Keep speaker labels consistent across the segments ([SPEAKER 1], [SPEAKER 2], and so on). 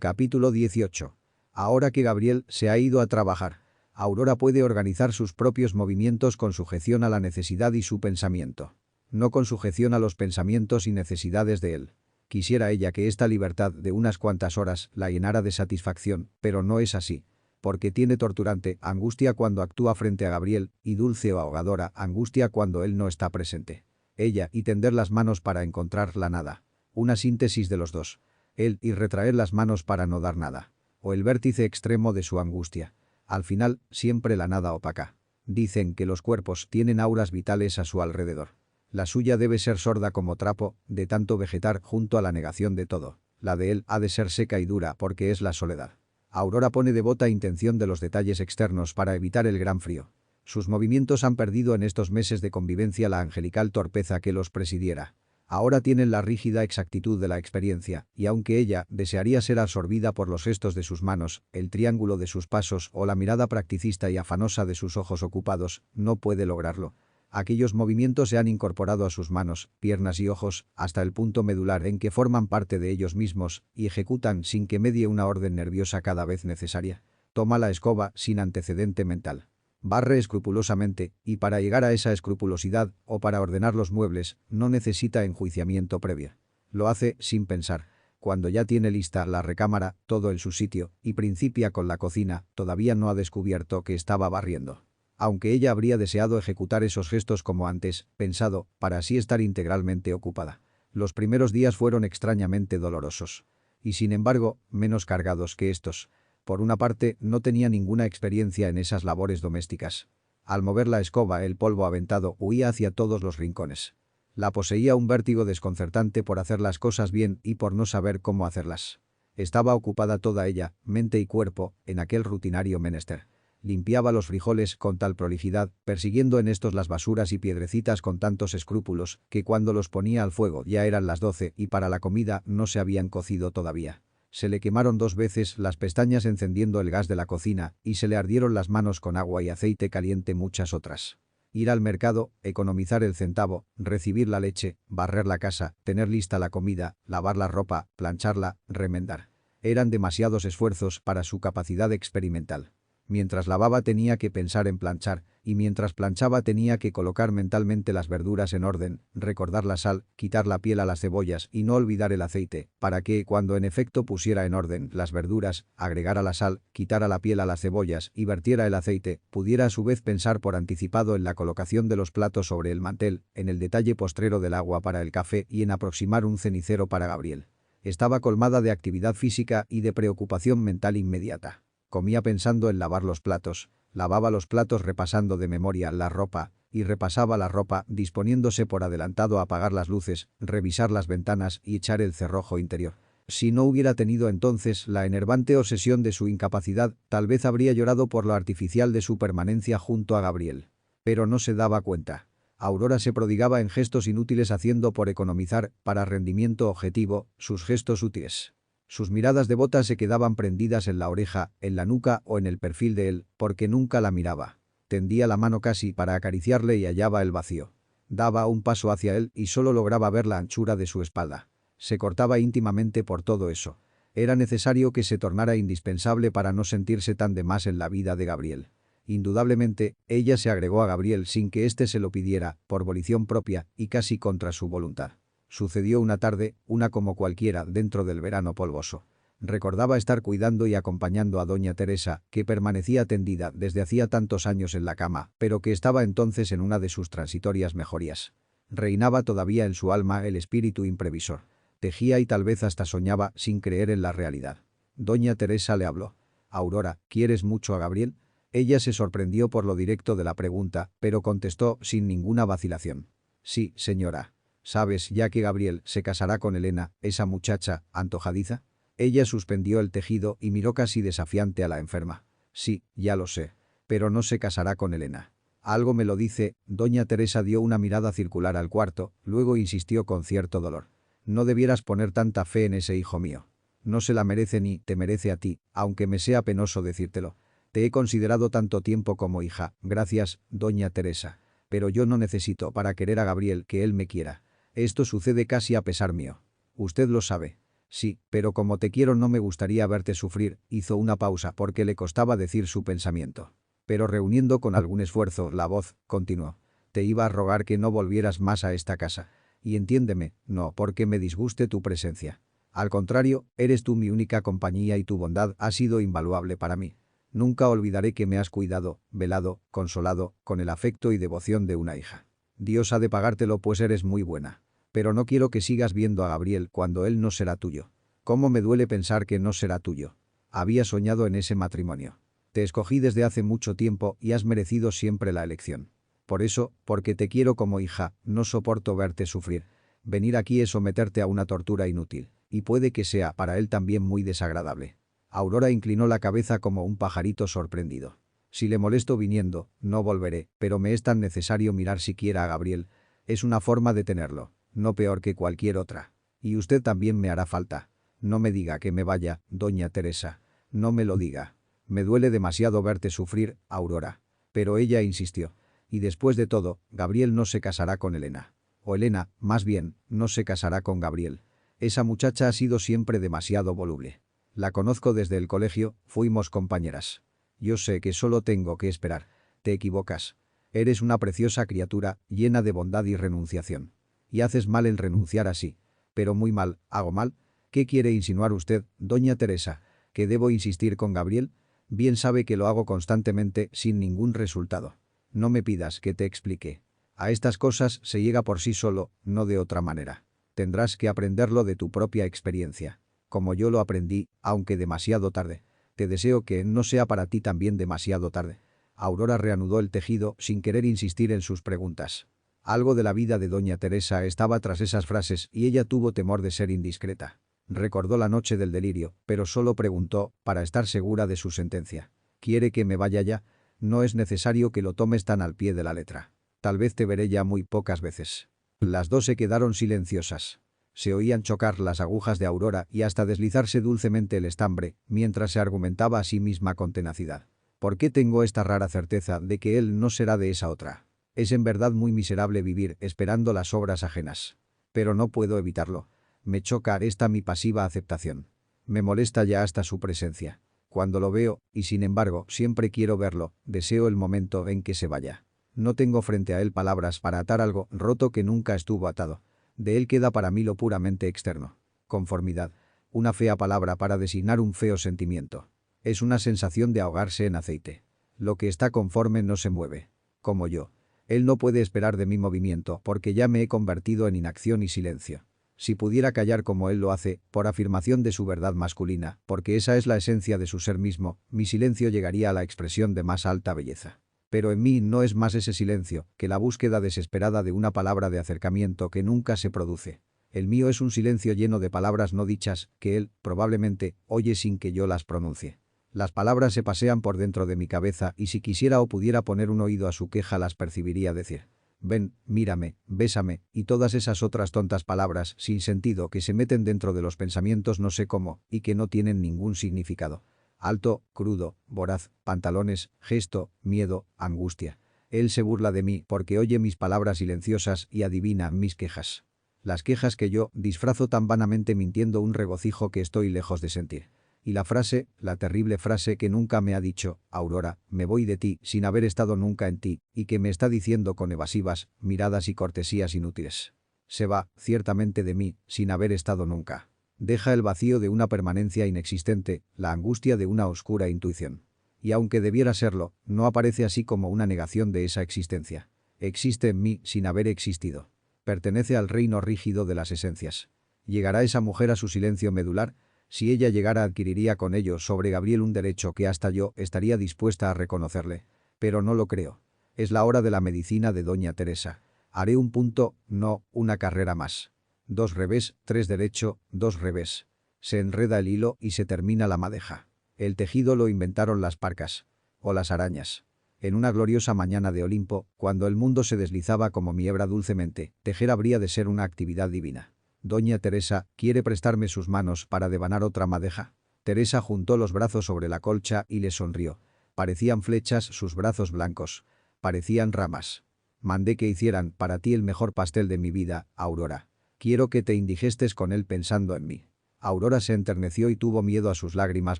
[SPEAKER 1] Capítulo 18. Ahora que Gabriel se ha ido a trabajar, Aurora puede organizar sus propios movimientos con sujeción a la necesidad y su pensamiento. No con sujeción a los pensamientos y necesidades de él. Quisiera ella que esta libertad de unas cuantas horas la llenara de satisfacción, pero no es así. Porque tiene torturante angustia cuando actúa frente a Gabriel y dulce o ahogadora angustia cuando él no está presente. Ella y tender las manos para encontrar la nada. Una síntesis de los dos. Él y retraer las manos para no dar nada. O el vértice extremo de su angustia. Al final, siempre la nada opaca. Dicen que los cuerpos tienen auras vitales a su alrededor. La suya debe ser sorda como trapo, de tanto vegetar junto a la negación de todo. La de él ha de ser seca y dura porque es la soledad. Aurora pone devota intención de los detalles externos para evitar el gran frío. Sus movimientos han perdido en estos meses de convivencia la angelical torpeza que los presidiera. Ahora tienen la rígida exactitud de la experiencia, y aunque ella desearía ser absorbida por los gestos de sus manos, el triángulo de sus pasos o la mirada practicista y afanosa de sus ojos ocupados, no puede lograrlo. Aquellos movimientos se han incorporado a sus manos, piernas y ojos, hasta el punto medular en que forman parte de ellos mismos, y ejecutan sin que medie una orden nerviosa cada vez necesaria. Toma la escoba sin antecedente mental. Barre escrupulosamente, y para llegar a esa escrupulosidad, o para ordenar los muebles, no necesita enjuiciamiento previo. Lo hace sin pensar. Cuando ya tiene lista la recámara, todo en su sitio, y principia con la cocina, todavía no ha descubierto que estaba barriendo. Aunque ella habría deseado ejecutar esos gestos como antes, pensado, para así estar integralmente ocupada. Los primeros días fueron extrañamente dolorosos. Y sin embargo, menos cargados que estos. Por una parte, no tenía ninguna experiencia en esas labores domésticas. Al mover la escoba, el polvo aventado huía hacia todos los rincones. La poseía un vértigo desconcertante por hacer las cosas bien y por no saber cómo hacerlas. Estaba ocupada toda ella, mente y cuerpo, en aquel rutinario menester. Limpiaba los frijoles con tal prolijidad, persiguiendo en estos las basuras y piedrecitas con tantos escrúpulos, que cuando los ponía al fuego ya eran las 12 y para la comida no se habían cocido todavía. Se le quemaron 2 veces las pestañas encendiendo el gas de la cocina y se le ardieron las manos con agua y aceite caliente muchas otras. Ir al mercado, economizar el centavo, recibir la leche, barrer la casa, tener lista la comida, lavar la ropa, plancharla, remendar. Eran demasiados esfuerzos para su capacidad experimental. Mientras lavaba tenía que pensar en planchar, y mientras planchaba tenía que colocar mentalmente las verduras en orden, recordar la sal, quitar la piel a las cebollas y no olvidar el aceite, para que, cuando en efecto pusiera en orden las verduras, agregara la sal, quitara la piel a las cebollas y vertiera el aceite, pudiera a su vez pensar por anticipado en la colocación de los platos sobre el mantel, en el detalle postrero del agua para el café y en aproximar un cenicero para Gabriel. Estaba colmada de actividad física y de preocupación mental inmediata. Comía pensando en lavar los platos, lavaba los platos repasando de memoria la ropa, y repasaba la ropa disponiéndose por adelantado a apagar las luces, revisar las ventanas y echar el cerrojo interior. Si no hubiera tenido entonces la enervante obsesión de su incapacidad, tal vez habría llorado por lo artificial de su permanencia junto a Gabriel. Pero no se daba cuenta. Aurora se prodigaba en gestos inútiles haciendo por economizar, para rendimiento objetivo, sus gestos útiles. Sus miradas devotas se quedaban prendidas en la oreja, en la nuca o en el perfil de él, porque nunca la miraba. Tendía la mano casi para acariciarle y hallaba el vacío. Daba un paso hacia él y solo lograba ver la anchura de su espalda. Se cortaba íntimamente por todo eso. Era necesario que se tornara indispensable para no sentirse tan de más en la vida de Gabriel. Indudablemente, ella se agregó a Gabriel sin que éste se lo pidiera, por volición propia y casi contra su voluntad. Sucedió una tarde, una como cualquiera, dentro del verano polvoso. Recordaba estar cuidando y acompañando a doña Teresa, que permanecía tendida desde hacía tantos años en la cama, pero que estaba entonces en una de sus transitorias mejorías. Reinaba todavía en su alma el espíritu imprevisor. Tejía y tal vez hasta soñaba sin creer en la realidad. Doña Teresa le habló. «Aurora, ¿quieres mucho a Gabriel?». Ella se sorprendió por lo directo de la pregunta, pero contestó sin ninguna vacilación. «Sí, señora». «¿Sabes ya que Gabriel se casará con Elena, esa muchacha antojadiza?». Ella suspendió el tejido y miró casi desafiante a la enferma. «Sí, ya lo sé. Pero no se casará con Elena». «Algo me lo dice». Doña Teresa dio una mirada circular al cuarto, luego insistió con cierto dolor. «No debieras poner tanta fe en ese hijo mío. No se la merece ni te merece a ti, aunque me sea penoso decírtelo. Te he considerado tanto tiempo como hija, gracias, doña Teresa. Pero yo no necesito para querer a Gabriel que él me quiera. Esto sucede casi a pesar mío. Usted lo sabe». Sí, pero como te quiero no me gustaría verte sufrir, hizo una pausa porque le costaba decir su pensamiento. Pero reuniendo con algún esfuerzo la voz, continuó. Te iba a rogar que no volvieras más a esta casa. Y entiéndeme, no porque me disguste tu presencia. Al contrario, eres tú mi única compañía y tu bondad ha sido invaluable para mí. Nunca olvidaré que me has cuidado, velado, consolado, con el afecto y devoción de una hija. Dios ha de pagártelo pues eres muy buena. Pero no quiero que sigas viendo a Gabriel cuando él no será tuyo. ¿Cómo me duele pensar que no será tuyo? Había soñado en ese matrimonio. Te escogí desde hace mucho tiempo y has merecido siempre la elección. Por eso, porque te quiero como hija, no soporto verte sufrir. Venir aquí es someterte a una tortura inútil, y puede que sea para él también muy desagradable. Aurora inclinó la cabeza como un pajarito sorprendido. Si le molesto viniendo, no volveré, pero me es tan necesario mirar siquiera a Gabriel. Es una forma de tenerlo, no peor que cualquier otra. Y usted también me hará falta. No me diga que me vaya, doña Teresa. No me lo diga. Me duele demasiado verte sufrir, Aurora. Pero ella insistió. Y después de todo, Gabriel no se casará con Elena. O Elena, más bien, no se casará con Gabriel. Esa muchacha ha sido siempre demasiado voluble. La conozco desde el colegio, fuimos compañeras. Yo sé que solo tengo que esperar. Te equivocas. Eres una preciosa criatura, llena de bondad y renunciación. Y haces mal en renunciar así. Pero muy mal, ¿hago mal? ¿Qué quiere insinuar usted, doña Teresa? ¿Que debo insistir con Gabriel? Bien sabe que lo hago constantemente, sin ningún resultado. No me pidas que te explique. A estas cosas se llega por sí solo, no de otra manera. Tendrás que aprenderlo de tu propia experiencia. Como yo lo aprendí, aunque demasiado tarde. Te deseo que no sea para ti también demasiado tarde. Aurora reanudó el tejido sin querer insistir en sus preguntas. Algo de la vida de doña Teresa estaba tras esas frases y ella tuvo temor de ser indiscreta. Recordó la noche del delirio, pero solo preguntó, para estar segura de su sentencia. ¿Quiere que me vaya ya? No es necesario que lo tomes tan al pie de la letra. Tal vez te veré ya muy pocas veces. Las dos se quedaron silenciosas. Se oían chocar las agujas de Aurora y hasta deslizarse dulcemente el estambre, mientras se argumentaba a sí misma con tenacidad. ¿Por qué tengo esta rara certeza de que él no será de esa otra? Es en verdad muy miserable vivir esperando las obras ajenas. Pero no puedo evitarlo. Me choca esta mi pasiva aceptación. Me molesta ya hasta su presencia. Cuando lo veo, y sin embargo siempre quiero verlo, deseo el momento en que se vaya. No tengo frente a él palabras para atar algo roto que nunca estuvo atado. De él queda para mí lo puramente externo. Conformidad. Una fea palabra para designar un feo sentimiento. Es una sensación de ahogarse en aceite. Lo que está conforme no se mueve. Como yo. Él no puede esperar de mi movimiento porque ya me he convertido en inacción y silencio. Si pudiera callar como él lo hace, por afirmación de su verdad masculina, porque esa es la esencia de su ser mismo, mi silencio llegaría a la expresión de más alta belleza. Pero en mí no es más ese silencio que la búsqueda desesperada de una palabra de acercamiento que nunca se produce. El mío es un silencio lleno de palabras no dichas que él, probablemente, oye sin que yo las pronuncie. Las palabras se pasean por dentro de mi cabeza y si quisiera o pudiera poner un oído a su queja las percibiría decir. Ven, mírame, bésame, y todas esas otras tontas palabras sin sentido que se meten dentro de los pensamientos no sé cómo y que no tienen ningún significado. Alto, crudo, voraz, pantalones, gesto, miedo, angustia. Él se burla de mí porque oye mis palabras silenciosas y adivina mis quejas. Las quejas que yo disfrazo tan vanamente mintiendo un regocijo que estoy lejos de sentir. Y la frase, la terrible frase que nunca me ha dicho, Aurora, me voy de ti sin haber estado nunca en ti, y que me está diciendo con evasivas, miradas y cortesías inútiles. Se va, ciertamente de mí, sin haber estado nunca. Deja el vacío de una permanencia inexistente, la angustia de una oscura intuición. Y aunque debiera serlo, no aparece así como una negación de esa existencia. Existe en mí sin haber existido. Pertenece al reino rígido de las esencias. ¿Llegará esa mujer a su silencio medular? Si ella llegara adquiriría con ello sobre Gabriel un derecho que hasta yo estaría dispuesta a reconocerle. Pero no lo creo. Es la hora de la medicina de doña Teresa. Haré un punto, no, una carrera más. 2 revés, 3 derecho, 2 revés. Se enreda el hilo y se termina la madeja. El tejido lo inventaron las parcas. O las arañas. En una gloriosa mañana de Olimpo, cuando el mundo se deslizaba como miebra dulcemente, tejer habría de ser una actividad divina. Doña Teresa, ¿quiere prestarme sus manos para devanar otra madeja? Teresa juntó los brazos sobre la colcha y le sonrió. Parecían flechas sus brazos blancos. Parecían ramas. Mandé que hicieran para ti el mejor pastel de mi vida, Aurora. Quiero que te indigestes con él pensando en mí. Aurora se enterneció y tuvo miedo a sus lágrimas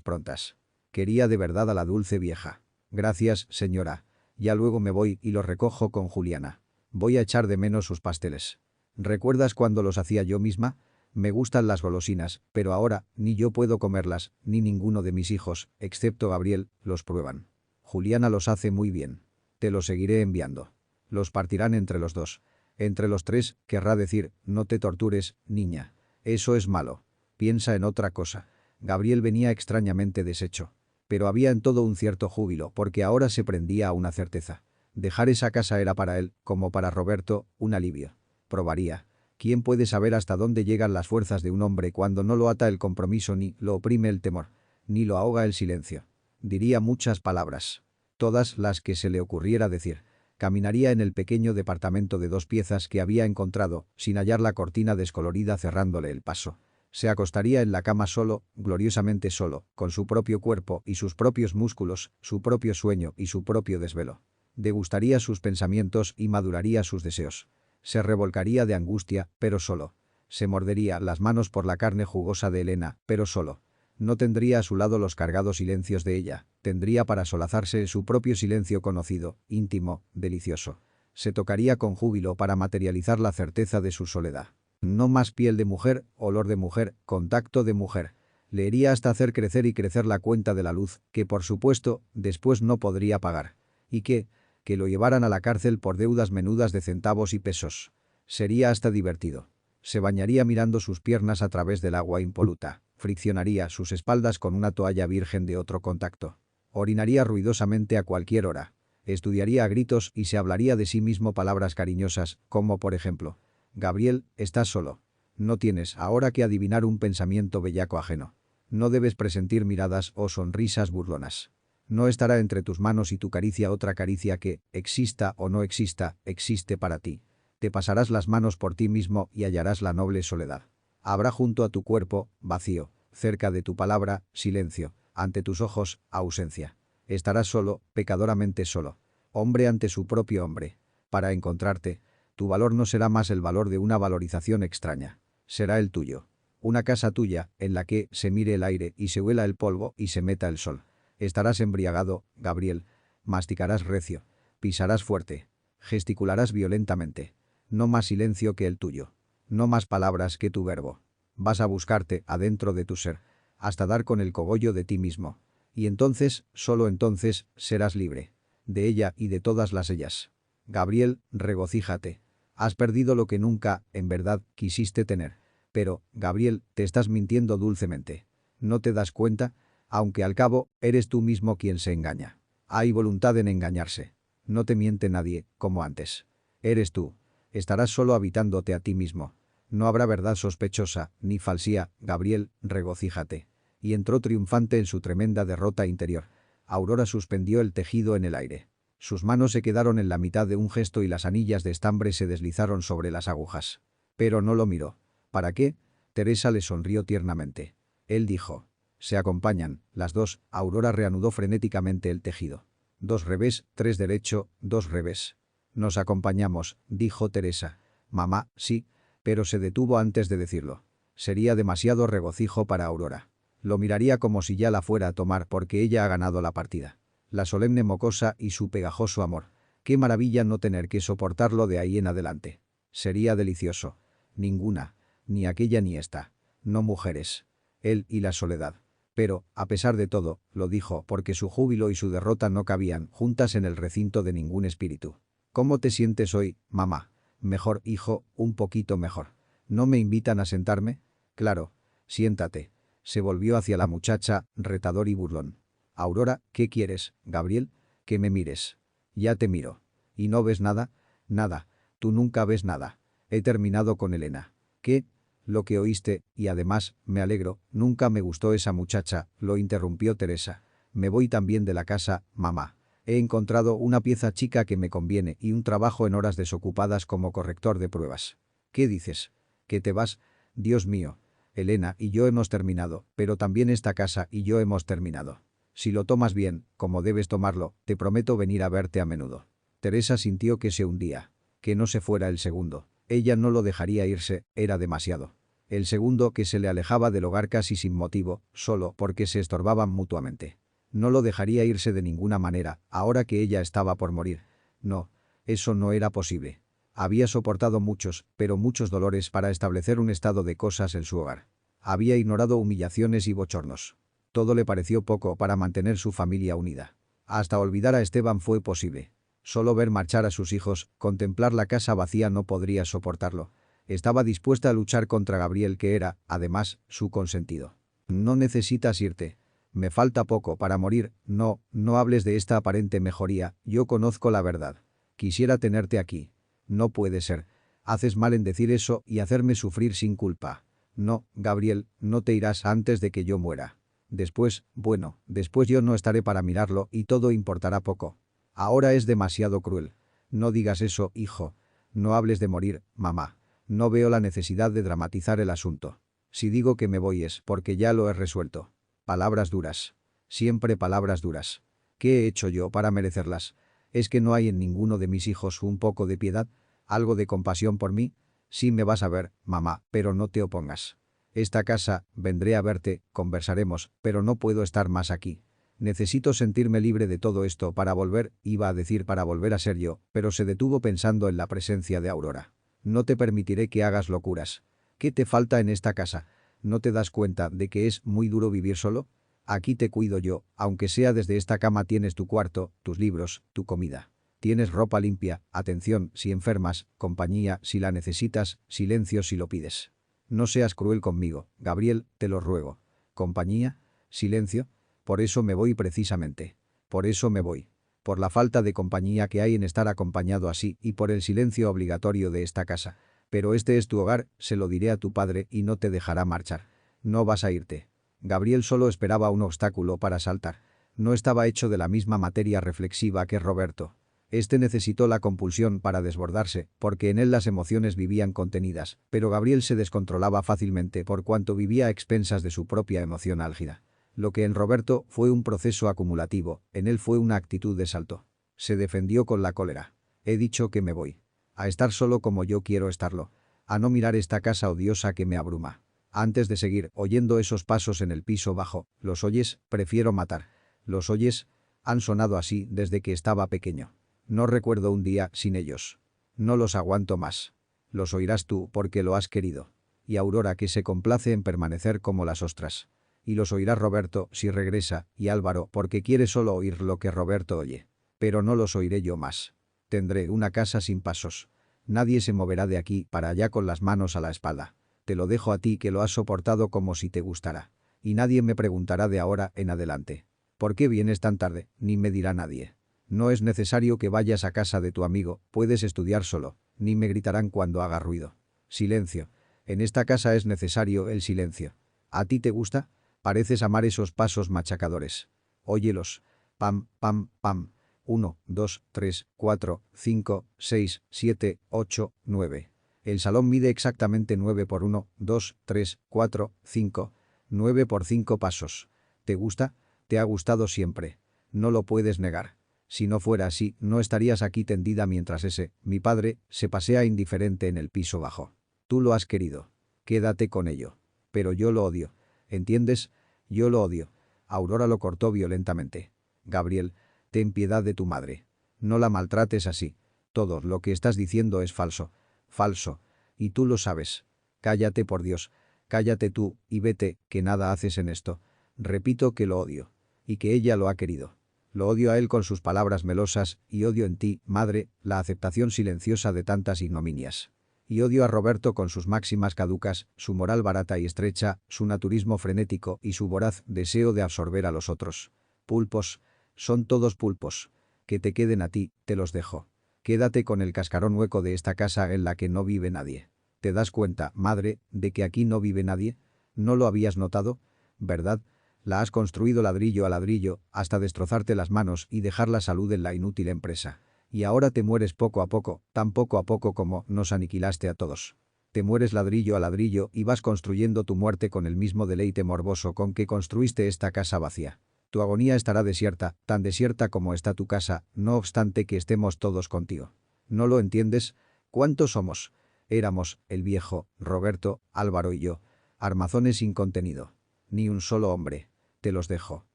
[SPEAKER 1] prontas. Quería de verdad a la dulce vieja. Gracias, señora. Ya luego me voy y los recojo con Juliana. Voy a echar de menos sus pasteles. ¿Recuerdas cuando los hacía yo misma? Me gustan las golosinas, pero ahora ni yo puedo comerlas, ni ninguno de mis hijos, excepto Gabriel, los prueban. Juliana los hace muy bien. Te los seguiré enviando. Los partirán entre los dos. Entre los tres, querrá decir, no te tortures, niña. Eso es malo. Piensa en otra cosa. Gabriel venía extrañamente deshecho. Pero había en todo un cierto júbilo, porque ahora se prendía a una certeza. Dejar esa casa era para él, como para Roberto, un alivio. Probaría. ¿Quién puede saber hasta dónde llegan las fuerzas de un hombre cuando no lo ata el compromiso ni lo oprime el temor, ni lo ahoga el silencio? Diría muchas palabras. Todas las que se le ocurriera decir. Caminaría en el pequeño departamento de 2 piezas que había encontrado, sin hallar la cortina descolorida cerrándole el paso. Se acostaría en la cama solo, gloriosamente solo, con su propio cuerpo y sus propios músculos, su propio sueño y su propio desvelo. Degustaría sus pensamientos y maduraría sus deseos. Se revolcaría de angustia, pero solo. Se mordería las manos por la carne jugosa de Elena, pero solo. No tendría a su lado los cargados silencios de ella, tendría para solazarse su propio silencio conocido, íntimo, delicioso. Se tocaría con júbilo para materializar la certeza de su soledad. No más piel de mujer, olor de mujer, contacto de mujer. Leería hasta hacer crecer y crecer la cuenta de la luz, que por supuesto, después no podría pagar. Y que lo llevaran a la cárcel por deudas menudas de centavos y pesos. Sería hasta divertido. Se bañaría mirando sus piernas a través del agua impoluta. Friccionaría sus espaldas con una toalla virgen de otro contacto. Orinaría ruidosamente a cualquier hora. Estudiaría a gritos y se hablaría de sí mismo palabras cariñosas, como por ejemplo: Gabriel, estás solo. No tienes ahora que adivinar un pensamiento bellaco ajeno. No debes presentir miradas o sonrisas burlonas. No estará entre tus manos y tu caricia otra caricia que, exista o no exista, existe para ti. Te pasarás las manos por ti mismo y hallarás la noble soledad. Habrá junto a tu cuerpo, vacío, cerca de tu palabra, silencio, ante tus ojos, ausencia. Estarás solo, pecadoramente solo. Hombre ante su propio hombre. Para encontrarte, tu valor no será más el valor de una valorización extraña. Será el tuyo. Una casa tuya, en la que se mire el aire y se huela el polvo y se meta el sol. Estarás embriagado, Gabriel. Masticarás recio. Pisarás fuerte. Gesticularás violentamente. No más silencio que el tuyo. No más palabras que tu verbo. Vas a buscarte adentro de tu ser, hasta dar con el cogollo de ti mismo. Y entonces, solo entonces, serás libre. De ella y de todas las ellas. Gabriel, regocíjate. Has perdido lo que nunca, en verdad, quisiste tener. Pero, Gabriel, te estás mintiendo dulcemente. ¿No te das cuenta? Aunque al cabo, eres tú mismo quien se engaña. Hay voluntad en engañarse. No te miente nadie, como antes. Eres tú. Estarás solo habitándote a ti mismo. No habrá verdad sospechosa, ni falsía, Gabriel, regocíjate. Y entró triunfante en su tremenda derrota interior. Aurora suspendió el tejido en el aire. Sus manos se quedaron en la mitad de un gesto y las anillas de estambre se deslizaron sobre las agujas. Pero no lo miró. ¿Para qué? Teresa le sonrió tiernamente. Él dijo: se acompañan, las dos. Aurora reanudó frenéticamente el tejido. 2 revés, 3 derecho, 2 revés. Nos acompañamos, dijo Teresa. Mamá, sí, pero se detuvo antes de decirlo. Sería demasiado regocijo para Aurora. Lo miraría como si ya la fuera a tomar porque ella ha ganado la partida. La solemne mocosa y su pegajoso amor. Qué maravilla no tener que soportarlo de ahí en adelante. Sería delicioso. Ninguna. Ni aquella ni esta. No mujeres. Él y la soledad. Pero, a pesar de todo, lo dijo porque su júbilo y su derrota no cabían juntas en el recinto de ningún espíritu. ¿Cómo te sientes hoy, mamá? Mejor, hijo, un poquito mejor. ¿No me invitan a sentarme? Claro. Siéntate. Se volvió hacia la muchacha, retador y burlón. Aurora, ¿qué quieres, Gabriel? Que me mires. Ya te miro. ¿Y no ves nada? Nada. Tú nunca ves nada. He terminado con Elena. ¿Qué? Lo que oíste, y además, me alegro, nunca me gustó esa muchacha, lo interrumpió Teresa. Me voy también de la casa, mamá. He encontrado una pieza chica que me conviene y un trabajo en horas desocupadas como corrector de pruebas. ¿Qué dices? ¿Que te vas? Dios mío. Elena y yo hemos terminado, pero también esta casa y yo hemos terminado. Si lo tomas bien, como debes tomarlo, te prometo venir a verte a menudo. Teresa sintió que se hundía. Que no se fuera el segundo. Ella no lo dejaría irse, era demasiado. El segundo que se le alejaba del hogar casi sin motivo, solo porque se estorbaban mutuamente. No lo dejaría irse de ninguna manera, ahora que ella estaba por morir. No, eso no era posible. Había soportado muchos, pero muchos dolores para establecer un estado de cosas en su hogar. Había ignorado humillaciones y bochornos. Todo le pareció poco para mantener su familia unida. Hasta olvidar a Esteban fue posible. Solo ver marchar a sus hijos, contemplar la casa vacía no podría soportarlo. Estaba dispuesta a luchar contra Gabriel que era, además, su consentido. No necesitas irte. Me falta poco para morir, no, no hables de esta aparente mejoría, yo conozco la verdad. Quisiera tenerte aquí. No puede ser. Haces mal en decir eso y hacerme sufrir sin culpa. No, Gabriel, no te irás antes de que yo muera. Después, bueno, después yo no estaré para mirarlo y todo importará poco. Ahora es demasiado cruel. No digas eso, hijo. No hables de morir, mamá. No veo la necesidad de dramatizar el asunto. Si digo que me voy es porque ya lo he resuelto. Palabras duras. Siempre palabras duras. ¿Qué he hecho yo para merecerlas? ¿Es que no hay en ninguno de mis hijos un poco de piedad? ¿Algo de compasión por mí? Sí me vas a ver, mamá, pero no te opongas. Esta casa, vendré a verte, conversaremos, pero no puedo estar más aquí. Necesito sentirme libre de todo esto para volver, iba a decir para volver a ser yo, pero se detuvo pensando en la presencia de Aurora. No te permitiré que hagas locuras. ¿Qué te falta en esta casa? ¿No te das cuenta de que es muy duro vivir solo? Aquí te cuido yo, aunque sea desde esta cama tienes tu cuarto, tus libros, tu comida. Tienes ropa limpia, atención si enfermas, compañía si la necesitas, silencio si lo pides. No seas cruel conmigo, Gabriel, te lo ruego. ¿Compañía? ¿Silencio? Por eso me voy precisamente. Por eso me voy. Por la falta de compañía que hay en estar acompañado así y por el silencio obligatorio de esta casa. Pero este es tu hogar, se lo diré a tu padre y no te dejará marchar. No vas a irte. Gabriel solo esperaba un obstáculo para saltar. No estaba hecho de la misma materia reflexiva que Roberto. Este necesitó la compulsión para desbordarse, porque en él las emociones vivían contenidas, pero Gabriel se descontrolaba fácilmente por cuanto vivía a expensas de su propia emoción álgida. Lo que en Roberto fue un proceso acumulativo, en él fue una actitud de salto. Se defendió con la cólera. He dicho que me voy. A estar solo como yo quiero estarlo. A no mirar esta casa odiosa que me abruma. Antes de seguir oyendo esos pasos en el piso bajo, ¿los oyes? Prefiero matar. ¿Los oyes? Han sonado así desde que estaba pequeño. No recuerdo un día sin ellos. No los aguanto más. Los oirás tú porque lo has querido. Y Aurora que se complace en permanecer como las ostras. Y los oirá Roberto si regresa, y Álvaro porque quiere solo oír lo que Roberto oye. Pero no los oiré yo más. Tendré una casa sin pasos. Nadie se moverá de aquí para allá con las manos a la espalda. Te lo dejo a ti que lo has soportado como si te gustara. Y nadie me preguntará de ahora en adelante. ¿Por qué vienes tan tarde? Ni me dirá nadie. No es necesario que vayas a casa de tu amigo, puedes estudiar solo, ni me gritarán cuando haga ruido. Silencio. En esta casa es necesario el silencio. ¿A ti te gusta? Pareces amar esos pasos machacadores. Óyelos. Pam, pam, pam. 1, 2, 3, 4, 5, 6, 7, 8, 9. El salón mide exactamente 9 por 1, 2, 3, 4, 5. 9 por 5 pasos. ¿Te gusta? Te ha gustado siempre. No lo puedes negar. Si no fuera así, no estarías aquí tendida mientras mi padre, se pasea indiferente en el piso bajo. Tú lo has querido. Quédate con ello. Pero yo lo odio. ¿Entiendes? Yo lo odio. Aurora lo cortó violentamente. Gabriel, ten piedad de tu madre. No la maltrates así. Todo lo que estás diciendo es falso. Falso. Y tú lo sabes. Cállate por Dios. Cállate tú, y vete, que nada haces en esto. Repito que lo odio. Y que ella lo ha querido. Lo odio a él con sus palabras melosas, y odio en ti, madre, la aceptación silenciosa de tantas ignominias. Y odio a Roberto con sus máximas caducas, su moral barata y estrecha, su naturismo frenético y su voraz deseo de absorber a los otros. Pulpos. Son todos pulpos. Que te queden a ti, te los dejo. Quédate con el cascarón hueco de esta casa en la que no vive nadie. ¿Te das cuenta, madre, de que aquí no vive nadie? ¿No lo habías notado? ¿Verdad? La has construido ladrillo a ladrillo, hasta destrozarte las manos y dejar la salud en la inútil empresa. Y ahora te mueres poco a poco, tan poco a poco como nos aniquilaste a todos. Te mueres ladrillo a ladrillo y vas construyendo tu muerte con el mismo deleite morboso con que construiste esta casa vacía. Tu agonía estará desierta, tan desierta como está tu casa, no obstante que estemos todos contigo. ¿No lo entiendes? ¿Cuántos somos? Éramos, el viejo, Roberto, Álvaro y yo. Armazones sin contenido. Ni un solo hombre. Te los dejo.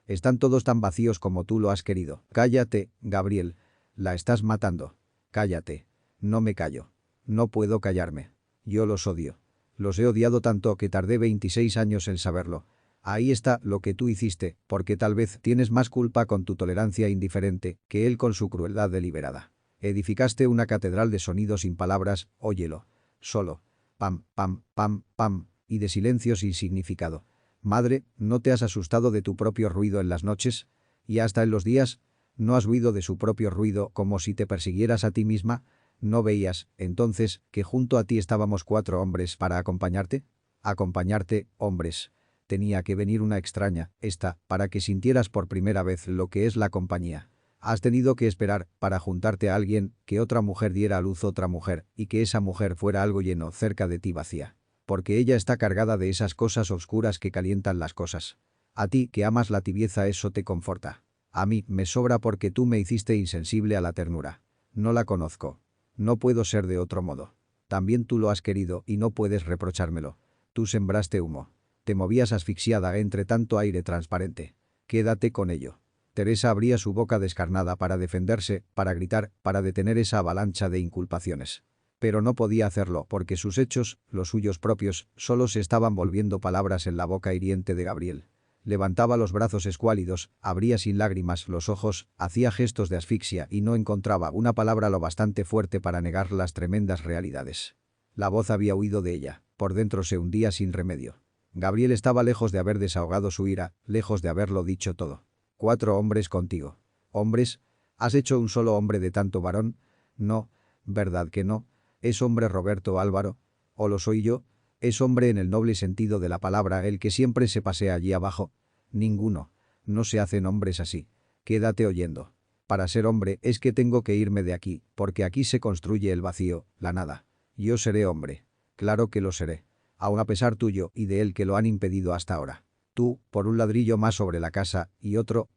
[SPEAKER 1] Están todos tan vacíos como tú lo has querido. Cállate, Gabriel. La estás matando. Cállate. No me callo. No puedo callarme. Yo los odio. Los he odiado tanto que tardé 26 años en saberlo. Ahí está lo que tú hiciste, porque tal vez tienes más culpa con tu tolerancia indiferente que él con su crueldad deliberada. Edificaste una catedral de sonido sin palabras, óyelo. Solo. Pam, pam, pam, pam, y de silencio sin significado. Madre, ¿no te has asustado de tu propio ruido en las noches? ¿Y hasta en los días? ¿No has huido de su propio ruido como si te persiguieras a ti misma? ¿No veías, entonces, que junto a ti estábamos 4 hombres para acompañarte? Acompañarte, hombres. Tenía que venir una extraña, esta, para que sintieras por primera vez lo que es la compañía. Has tenido que esperar para juntarte a alguien, que otra mujer diera a luz otra mujer, y que esa mujer fuera algo lleno cerca de ti vacía. Porque ella está cargada de esas cosas oscuras que calientan las cosas. A ti, que amas la tibieza, eso te conforta. A mí me sobra porque tú me hiciste insensible a la ternura. No la conozco. No puedo ser de otro modo. También tú lo has querido y no puedes reprochármelo. Tú sembraste humo. Te movías asfixiada entre tanto aire transparente. Quédate con ello. Teresa abría su boca descarnada para defenderse, para gritar, para detener esa avalancha de inculpaciones. Pero no podía hacerlo porque sus hechos, los suyos propios, solo se estaban volviendo palabras en la boca hiriente de Gabriel. Levantaba los brazos escuálidos, abría sin lágrimas los ojos, hacía gestos de asfixia y no encontraba una palabra lo bastante fuerte para negar las tremendas realidades. La voz había huido de ella, por dentro se hundía sin remedio. Gabriel estaba lejos de haber desahogado su ira, lejos de haberlo dicho todo. 4 hombres contigo. ¿Hombres? ¿Has hecho un solo hombre de tanto varón? No, ¿verdad que no? ¿Es hombre Roberto Álvaro? ¿O lo soy yo? ¿Es hombre en el noble sentido de la palabra el que siempre se pasea allí abajo? Ninguno. No se hacen hombres así. Quédate oyendo. Para ser hombre es que tengo que irme de aquí, porque aquí se construye el vacío, la nada. Yo seré hombre. Claro que lo seré. Aun a pesar tuyo y de él que lo han impedido hasta ahora. Tú, por un ladrillo más sobre la casa, y otro,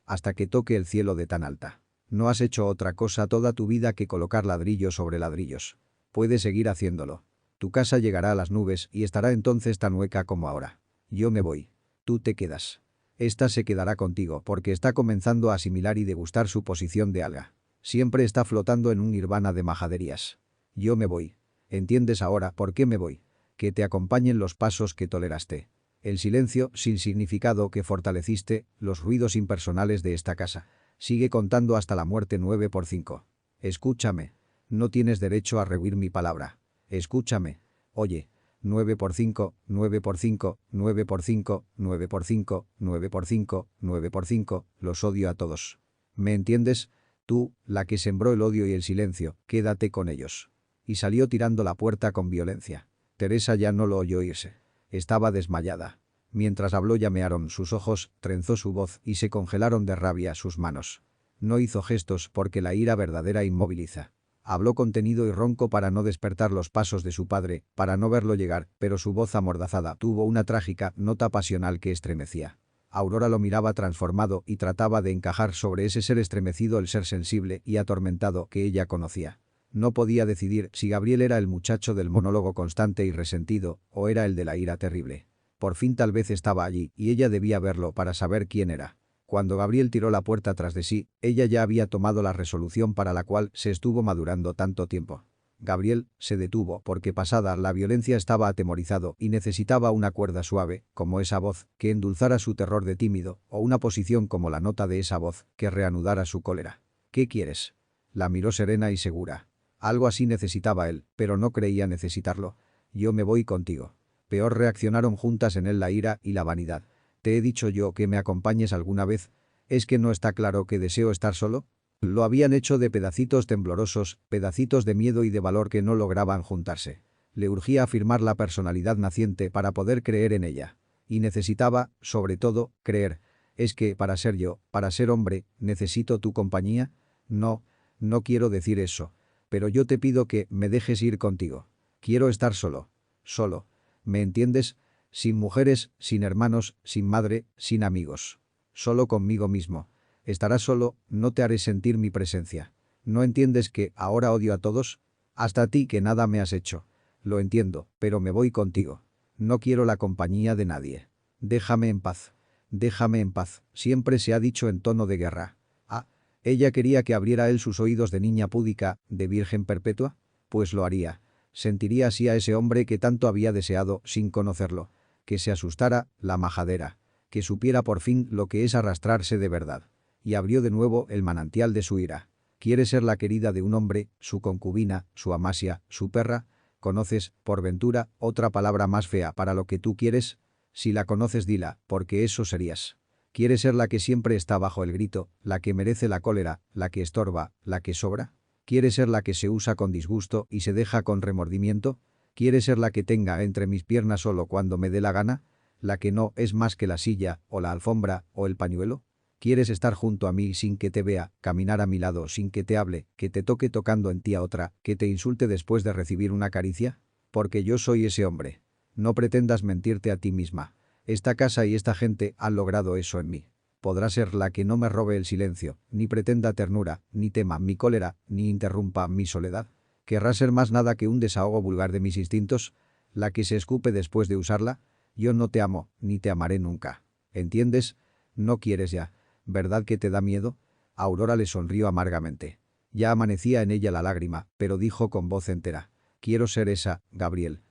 [SPEAKER 1] hasta que toque el cielo de tan alta. No has hecho otra cosa toda tu vida que colocar ladrillos sobre ladrillos. Puedes seguir haciéndolo. Tu casa llegará a las nubes y estará entonces tan hueca como ahora. Yo me voy. Tú te quedas. Esta se quedará contigo porque está comenzando a asimilar y degustar su posición de alga. Siempre está flotando en un nirvana de majaderías. Yo me voy. ¿Entiendes ahora por qué me voy? Que te acompañen los pasos que toleraste. El silencio sin significado que fortaleciste, los ruidos impersonales de esta casa. Sigue contando hasta la muerte 9 por 5. Escúchame. No tienes derecho a rehuir mi palabra. Escúchame. Oye. 9 por 5, 9 por 5, 9 por 5, 9 por 5, 9 por 5, 9 por 5, los odio a todos. ¿Me entiendes? Tú, la que sembró el odio y el silencio, quédate con ellos. Y salió tirando la puerta con violencia. Teresa ya no lo oyó irse. Estaba desmayada. Mientras habló llamearon sus ojos, trenzó su voz y se congelaron de rabia sus manos. No hizo gestos porque la ira verdadera inmoviliza. Habló contenido y ronco para no despertar los pasos de su padre, para no verlo llegar, pero su voz amordazada tuvo una trágica nota pasional que estremecía. Aurora lo miraba transformado y trataba de encajar sobre ese ser estremecido el ser sensible y atormentado que ella conocía. No podía decidir si Gabriel era el muchacho del monólogo constante y resentido o era el de la ira terrible. Por fin tal vez estaba allí y ella debía verlo para saber quién era. Cuando Gabriel tiró la puerta tras de sí, ella ya había tomado la resolución para la cual se estuvo madurando tanto tiempo. Gabriel se detuvo porque pasada la violencia estaba atemorizado y necesitaba una cuerda suave, como esa voz, que endulzara su terror de tímido, o una posición como la nota de esa voz, que reanudara su cólera. ¿Qué quieres? La miró serena y segura. Algo así necesitaba él, pero no creía necesitarlo. Yo me voy contigo. Peor reaccionaron juntas en él la ira y la vanidad. ¿Te he dicho yo que me acompañes alguna vez? ¿Es que no está claro que deseo estar solo? Lo habían hecho de pedacitos temblorosos, pedacitos de miedo y de valor que no lograban juntarse. Le urgía afirmar la personalidad naciente para poder creer en ella. Y necesitaba, sobre todo, creer. ¿Es que, para ser yo, para ser hombre, necesito tu compañía? No, no quiero decir eso. Pero yo te pido que me dejes ir contigo. Quiero estar solo. Solo. ¿Me entiendes? Sin mujeres, sin hermanos, sin madre, sin amigos. Solo conmigo mismo. Estarás solo, no te haré sentir mi presencia. ¿No entiendes que ahora odio a todos? Hasta a ti que nada me has hecho. Lo entiendo, pero me voy contigo. No quiero la compañía de nadie. Déjame en paz. Déjame en paz, siempre se ha dicho en tono de guerra. Ah, ¿ella quería que abriera él sus oídos de niña púdica, de virgen perpetua? Pues lo haría. Sentiría así a ese hombre que tanto había deseado sin conocerlo. Que se asustara, la majadera. Que supiera por fin lo que es arrastrarse de verdad. Y abrió de nuevo el manantial de su ira. ¿Quiere ser la querida de un hombre, su concubina, su amasia, su perra? ¿Conoces, por ventura, otra palabra más fea para lo que tú quieres? Si la conoces dila, porque eso serías. ¿Quiere ser la que siempre está bajo el grito, la que merece la cólera, la que estorba, la que sobra? ¿Quiere ser la que se usa con disgusto y se deja con remordimiento? ¿Quiere ser la que tenga entre mis piernas solo cuando me dé la gana? ¿La que no es más que la silla, o la alfombra, o el pañuelo? ¿Quieres estar junto a mí sin que te vea, caminar a mi lado sin que te hable, que te toque tocando en ti a otra, que te insulte después de recibir una caricia? Porque yo soy ese hombre. No pretendas mentirte a ti misma. Esta casa y esta gente han logrado eso en mí. Podrá ser la que no me robe el silencio, ni pretenda ternura, ni tema mi cólera, ni interrumpa mi soledad. ¿Querrá ser más nada que un desahogo vulgar de mis instintos? ¿La que se escupe después de usarla? Yo no te amo, ni te amaré nunca. ¿Entiendes? No quieres ya. ¿Verdad que te da miedo? Aurora le sonrió amargamente. Ya amanecía en ella la lágrima, pero dijo con voz entera. Quiero ser esa, Gabriel.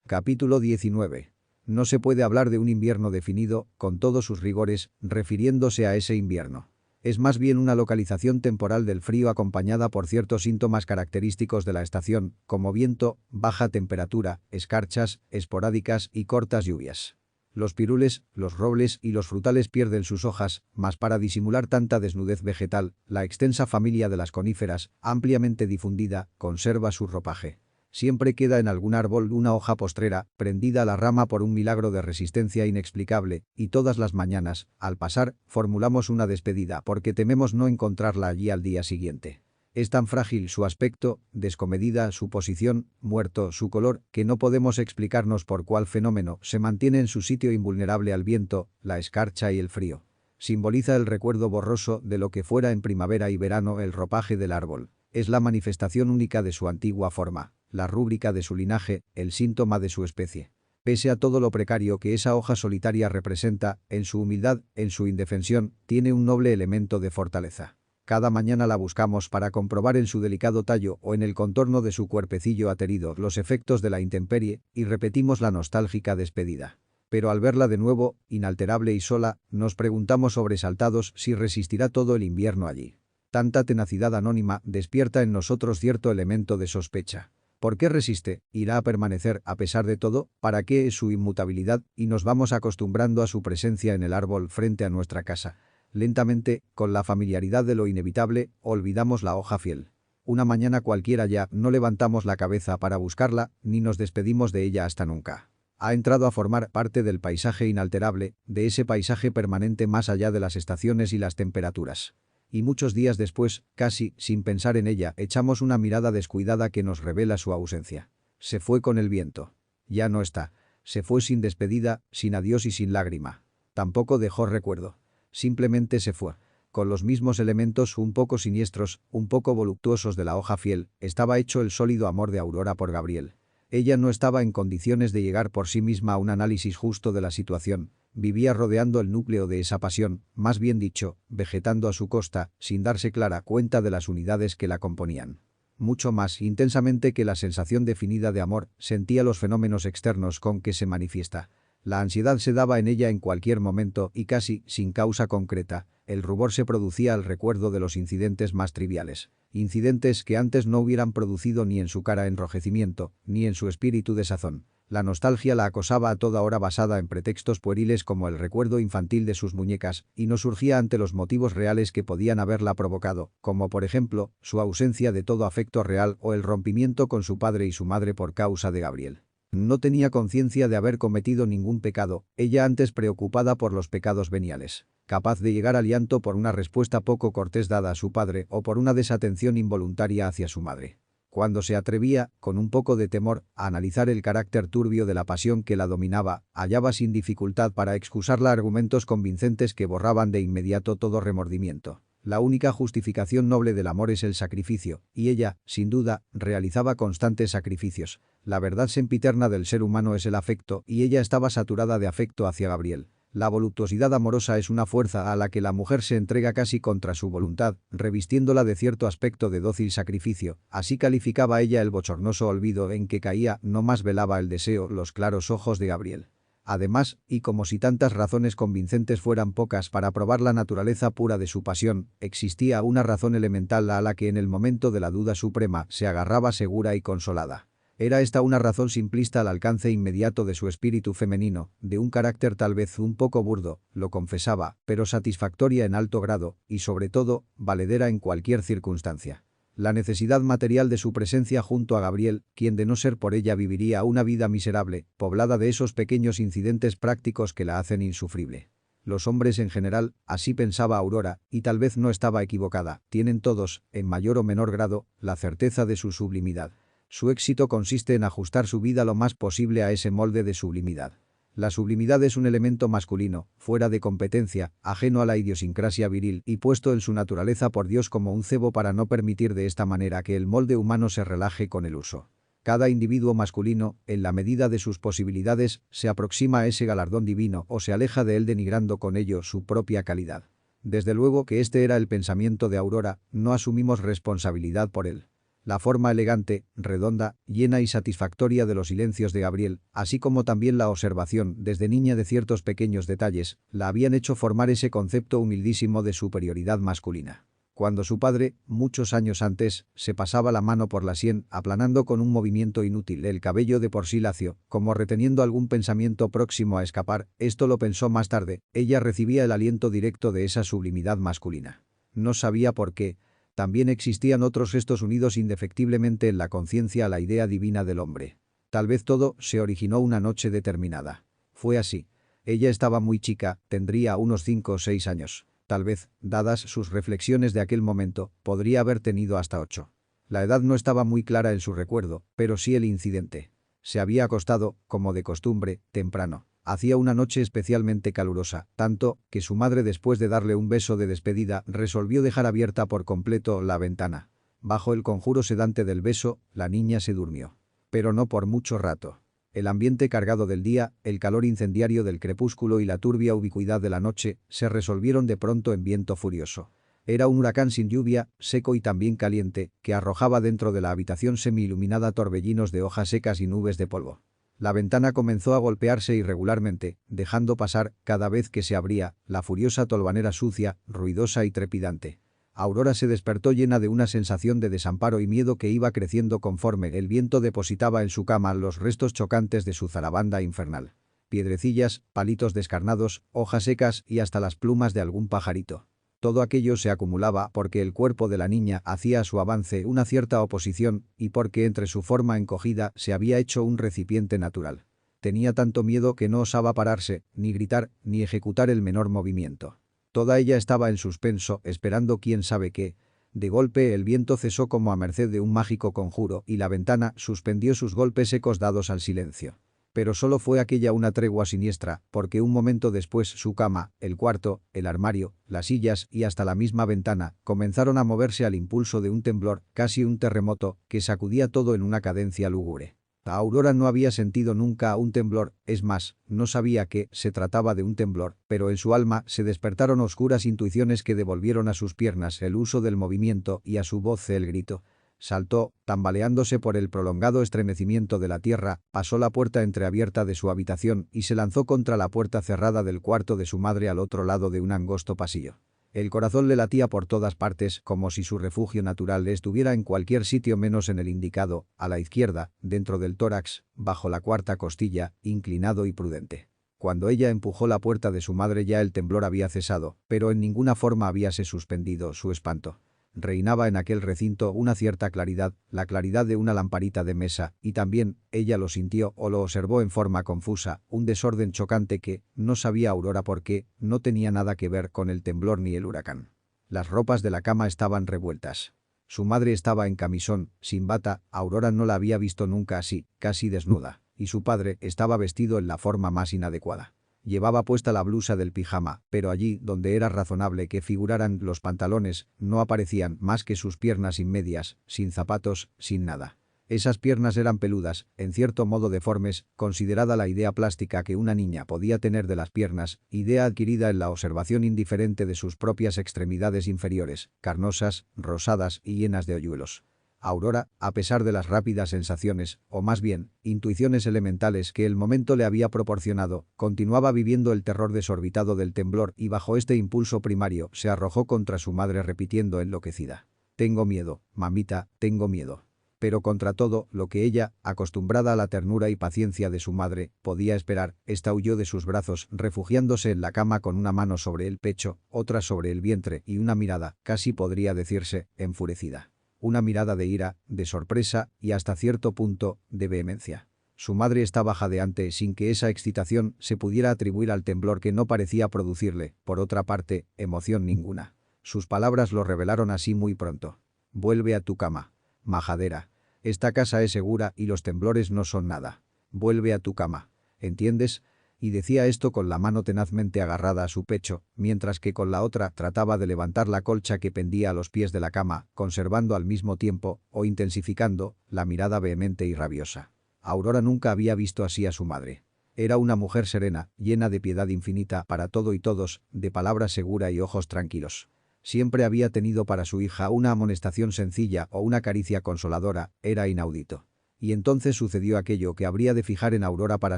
[SPEAKER 1] Capítulo 19. No se puede hablar de un invierno definido, con todos sus rigores, refiriéndose a ese invierno. Es más bien una localización temporal del frío acompañada por ciertos síntomas característicos de la estación, como viento, baja temperatura, escarchas, esporádicas y cortas lluvias. Los pirules, los robles y los frutales pierden sus hojas, mas para disimular tanta desnudez vegetal, la extensa familia de las coníferas, ampliamente difundida, conserva su ropaje. Siempre queda en algún árbol una hoja postrera, prendida a la rama por un milagro de resistencia inexplicable, y todas las mañanas, al pasar, formulamos una despedida porque tememos no encontrarla allí al día siguiente. Es tan frágil su aspecto, descomedida su posición, muerto su color, que no podemos explicarnos por cuál fenómeno se mantiene en su sitio invulnerable al viento, la escarcha y el frío. Simboliza el recuerdo borroso de lo que fuera en primavera y verano el ropaje del árbol. Es la manifestación única de su antigua forma, la rúbrica de su linaje, el síntoma de su especie. Pese a todo lo precario que esa hoja solitaria representa, en su humildad, en su indefensión, tiene un noble elemento de fortaleza. Cada mañana la buscamos para comprobar en su delicado tallo o en el contorno de su cuerpecillo aterido los efectos de la intemperie y repetimos la nostálgica despedida. Pero al verla de nuevo, inalterable y sola, nos preguntamos sobresaltados si resistirá todo el invierno allí. Tanta tenacidad anónima despierta en nosotros cierto elemento de sospecha. ¿Por qué resiste? ¿Irá a permanecer a pesar de todo? ¿Para qué es su inmutabilidad? Y nos vamos acostumbrando a su presencia en el árbol frente a nuestra casa. Lentamente, con la familiaridad de lo inevitable, olvidamos la hoja fiel. Una mañana cualquiera ya no levantamos la cabeza para buscarla, ni nos despedimos de ella hasta nunca. Ha entrado a formar parte del paisaje inalterable, de ese paisaje permanente más allá de las estaciones y las temperaturas. Y muchos días después, casi sin pensar en ella, echamos una mirada descuidada que nos revela su ausencia. Se fue con el viento. Ya no está. Se fue sin despedida, sin adiós y sin lágrima. Tampoco dejó recuerdo. Simplemente se fue. Con los mismos elementos un poco siniestros, un poco voluptuosos de la hoja fiel, estaba hecho el sólido amor de Aurora por Gabriel. Ella no estaba en condiciones de llegar por sí misma a un análisis justo de la situación. Vivía rodeando el núcleo de esa pasión, más bien dicho, vegetando a su costa, sin darse clara cuenta de las unidades que la componían. Mucho más intensamente que la sensación definida de amor, sentía los fenómenos externos con que se manifiesta. La ansiedad se daba en ella en cualquier momento y casi, sin causa concreta, el rubor se producía al recuerdo de los incidentes más triviales. Incidentes que antes no hubieran producido ni en su cara enrojecimiento, ni en su espíritu desazón. La nostalgia la acosaba a toda hora basada en pretextos pueriles como el recuerdo infantil de sus muñecas, y no surgía ante los motivos reales que podían haberla provocado, como por ejemplo, su ausencia de todo afecto real o el rompimiento con su padre y su madre por causa de Gabriel. No tenía conciencia de haber cometido ningún pecado, ella antes preocupada por los pecados veniales, capaz de llegar al llanto por una respuesta poco cortés dada a su padre o por una desatención involuntaria hacia su madre. Cuando se atrevía, con un poco de temor, a analizar el carácter turbio de la pasión que la dominaba, hallaba sin dificultad para excusarla argumentos convincentes que borraban de inmediato todo remordimiento. La única justificación noble del amor es el sacrificio, y ella, sin duda, realizaba constantes sacrificios. La verdad sempiterna del ser humano es el afecto, y ella estaba saturada de afecto hacia Gabriel. La voluptuosidad amorosa es una fuerza a la que la mujer se entrega casi contra su voluntad, revistiéndola de cierto aspecto de dócil sacrificio. Así calificaba ella el bochornoso olvido en que caía, no más velaba el deseo los claros ojos de Gabriel. Además, y como si tantas razones convincentes fueran pocas para probar la naturaleza pura de su pasión, existía una razón elemental a la que en el momento de la duda suprema se agarraba segura y consolada. Era esta una razón simplista al alcance inmediato de su espíritu femenino, de un carácter tal vez un poco burdo, lo confesaba, pero satisfactoria en alto grado, y sobre todo, valedera en cualquier circunstancia. La necesidad material de su presencia junto a Gabriel, quien de no ser por ella viviría una vida miserable, poblada de esos pequeños incidentes prácticos que la hacen insufrible. Los hombres en general, así pensaba Aurora, y tal vez no estaba equivocada, tienen todos, en mayor o menor grado, la certeza de su sublimidad. Su éxito consiste en ajustar su vida lo más posible a ese molde de sublimidad. La sublimidad es un elemento masculino, fuera de competencia, ajeno a la idiosincrasia viril y puesto en su naturaleza por Dios como un cebo para no permitir de esta manera que el molde humano se relaje con el uso. Cada individuo masculino, en la medida de sus posibilidades, se aproxima a ese galardón divino o se aleja de él denigrando con ello su propia calidad. Desde luego que este era el pensamiento de Aurora, no asumimos responsabilidad por él. La forma elegante, redonda, llena y satisfactoria de los silencios de Gabriel, así como también la observación desde niña de ciertos pequeños detalles, la habían hecho formar ese concepto humildísimo de superioridad masculina. Cuando su padre, muchos años antes, se pasaba la mano por la sien, aplanando con un movimiento inútil el cabello de por sí lacio, como reteniendo algún pensamiento próximo a escapar, esto lo pensó más tarde, ella recibía el aliento directo de esa sublimidad masculina. No sabía por qué. También existían otros gestos unidos indefectiblemente en la conciencia a la idea divina del hombre. Tal vez todo se originó una noche determinada. Fue así. Ella estaba muy chica, tendría unos 5 o 6 años. Tal vez, dadas sus reflexiones de aquel momento, podría haber tenido hasta 8. La edad no estaba muy clara en su recuerdo, pero sí el incidente. Se había acostado, como de costumbre, temprano. Hacía una noche especialmente calurosa, tanto que su madre después de darle un beso de despedida resolvió dejar abierta por completo la ventana. Bajo el conjuro sedante del beso, la niña se durmió. Pero no por mucho rato. El ambiente cargado del día, el calor incendiario del crepúsculo y la turbia ubicuidad de la noche se resolvieron de pronto en viento furioso. Era un huracán sin lluvia, seco y también caliente, que arrojaba dentro de la habitación semi-iluminada torbellinos de hojas secas y nubes de polvo. La ventana comenzó a golpearse irregularmente, dejando pasar, cada vez que se abría, la furiosa tolvanera sucia, ruidosa y trepidante. Aurora se despertó llena de una sensación de desamparo y miedo que iba creciendo conforme el viento depositaba en su cama los restos chocantes de su zarabanda infernal. Piedrecillas, palitos descarnados, hojas secas y hasta las plumas de algún pajarito. Todo aquello se acumulaba porque el cuerpo de la niña hacía a su avance una cierta oposición y porque entre su forma encogida se había hecho un recipiente natural. Tenía tanto miedo que no osaba pararse, ni gritar, ni ejecutar el menor movimiento. Toda ella estaba en suspenso, esperando quién sabe qué. De golpe el viento cesó como a merced de un mágico conjuro y la ventana suspendió sus golpes secos dados al silencio. Pero solo fue aquella una tregua siniestra, porque un momento después su cama, el cuarto, el armario, las sillas y hasta la misma ventana comenzaron a moverse al impulso de un temblor, casi un terremoto, que sacudía todo en una cadencia lúgubre. Aurora no había sentido nunca un temblor, es más, no sabía que se trataba de un temblor, pero en su alma se despertaron oscuras intuiciones que devolvieron a sus piernas el uso del movimiento y a su voz el grito. Saltó, tambaleándose por el prolongado estremecimiento de la tierra, pasó la puerta entreabierta de su habitación y se lanzó contra la puerta cerrada del cuarto de su madre al otro lado de un angosto pasillo. El corazón le latía por todas partes, como si su refugio natural estuviera en cualquier sitio menos en el indicado, a la izquierda, dentro del tórax, bajo la cuarta costilla, inclinado y prudente. Cuando ella empujó la puerta de su madre ya el temblor había cesado, pero en ninguna forma habíase suspendido su espanto. Reinaba en aquel recinto una cierta claridad, la claridad de una lamparita de mesa, y también, ella lo sintió o lo observó en forma confusa, un desorden chocante que, no sabía Aurora por qué, no tenía nada que ver con el temblor ni el huracán. Las ropas de la cama estaban revueltas. Su madre estaba en camisón, sin bata, Aurora no la había visto nunca así, casi desnuda, y su padre estaba vestido en la forma más inadecuada. Llevaba puesta la blusa del pijama, pero allí, donde era razonable que figuraran los pantalones, no aparecían más que sus piernas sin medias, sin zapatos, sin nada. Esas piernas eran peludas, en cierto modo deformes, considerada la idea plástica que una niña podía tener de las piernas, idea adquirida en la observación indiferente de sus propias extremidades inferiores, carnosas, rosadas y llenas de hoyuelos. Aurora, a pesar de las rápidas sensaciones, o más bien, intuiciones elementales que el momento le había proporcionado, continuaba viviendo el terror desorbitado del temblor y bajo este impulso primario se arrojó contra su madre repitiendo enloquecida: «Tengo miedo, mamita, tengo miedo». Pero contra todo lo que ella, acostumbrada a la ternura y paciencia de su madre, podía esperar, ésta huyó de sus brazos, refugiándose en la cama con una mano sobre el pecho, otra sobre el vientre y una mirada, casi podría decirse, enfurecida. Una mirada de ira, de sorpresa y hasta cierto punto, de vehemencia. Su madre estaba jadeante sin que esa excitación se pudiera atribuir al temblor que no parecía producirle, por otra parte, emoción ninguna. Sus palabras lo revelaron así muy pronto. «Vuelve a tu cama. Majadera. Esta casa es segura y los temblores no son nada. Vuelve a tu cama. ¿Entiendes?». Y decía esto con la mano tenazmente agarrada a su pecho, mientras que con la otra trataba de levantar la colcha que pendía a los pies de la cama, conservando al mismo tiempo, o intensificando, la mirada vehemente y rabiosa. Aurora nunca había visto así a su madre. Era una mujer serena, llena de piedad infinita para todo y todos, de palabra segura y ojos tranquilos. Siempre había tenido para su hija una amonestación sencilla o una caricia consoladora, era inaudito. Y entonces sucedió aquello que habría de fijar en Aurora para